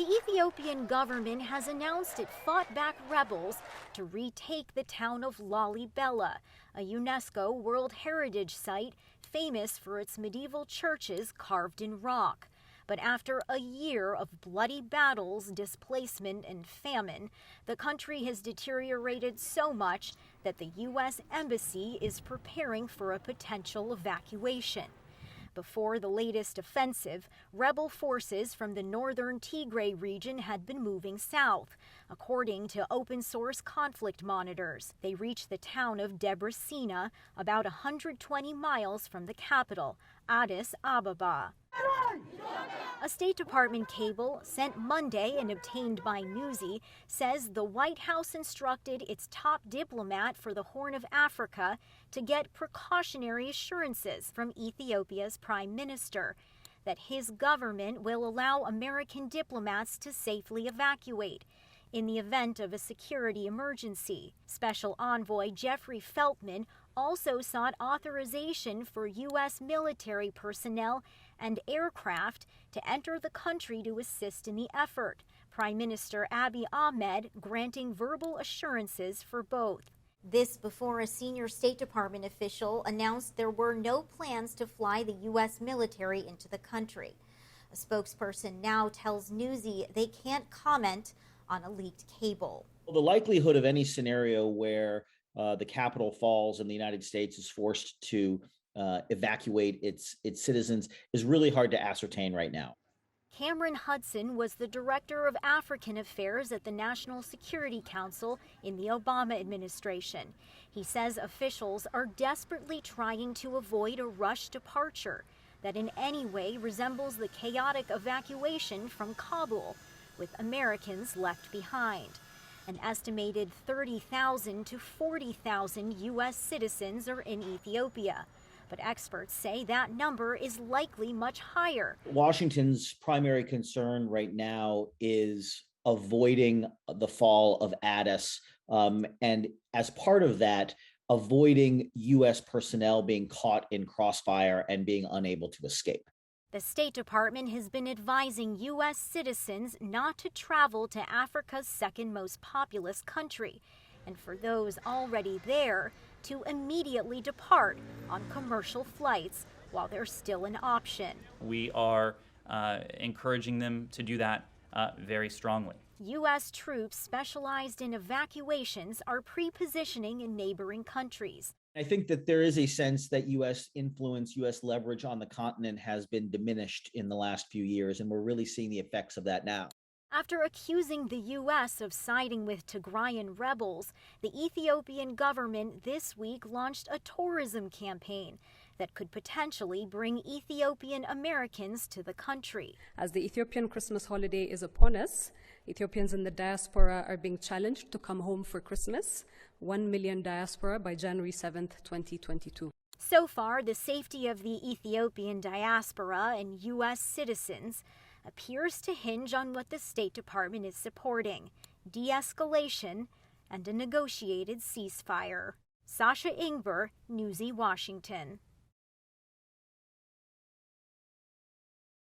The Ethiopian government has announced it fought back rebels to retake the town of Lalibela, a UNESCO World Heritage Site famous for its medieval churches carved in rock. But after a year of bloody battles, displacement, and famine, the country has deteriorated so much that the U.S. Embassy is preparing for a potential evacuation. Before the latest offensive, rebel forces from the northern Tigray region had been moving south. According to open-source conflict monitors, they reached the town of Debrecen, about 120 miles from the capital, Addis Ababa. A State Department cable sent Monday and obtained by Newsy says the White House instructed its top diplomat for the Horn of Africa to get precautionary assurances from Ethiopia's prime minister that his government will allow American diplomats to safely evacuate in the event of a security emergency. Special Envoy Jeffrey Feltman also sought authorization for U.S. military personnel and aircraft to enter the country to assist in the effort. Prime Minister Abiy Ahmed granting verbal assurances for both. This before a senior State Department official announced there were no plans to fly the U.S. military into the country. A spokesperson now tells Newsy they can't comment on a leaked cable. Well, the likelihood of any scenario where the capital falls and the United States is forced to evacuate its citizens is really hard to ascertain right now. Cameron Hudson was the Director of African Affairs at the National Security Council in the Obama administration. He says officials are desperately trying to avoid a rushed departure that in any way resembles the chaotic evacuation from Kabul, with Americans left behind. An estimated 30,000 to 40,000 U.S. citizens are in Ethiopia, but experts say that number is likely much higher. Washington's primary concern right now is avoiding the fall of Addis, and as part of that, avoiding U.S. personnel being caught in crossfire and being unable to escape. The State Department has been advising U.S. citizens not to travel to Africa's second most populous country, and for those already there, to immediately depart on commercial flights while they're still an option. We are encouraging them to do that very strongly. U.S. troops specialized in evacuations are pre-positioning in neighboring countries. I think that there is a sense that U.S. influence, U.S. leverage on the continent has been diminished in the last few years, and we're really seeing the effects of that now. After accusing the U.S. of siding with Tigrayan rebels, the Ethiopian government this week launched a tourism campaign that could potentially bring Ethiopian Americans to the country. As the Ethiopian Christmas holiday is upon us, Ethiopians in the diaspora are being challenged to come home for Christmas. 1 million diaspora by January 7th, 2022. So far, the safety of the Ethiopian diaspora and U.S. citizens appears to hinge on what the State Department is supporting: de-escalation and a negotiated ceasefire. Sasha Ingber, Newsy, Washington.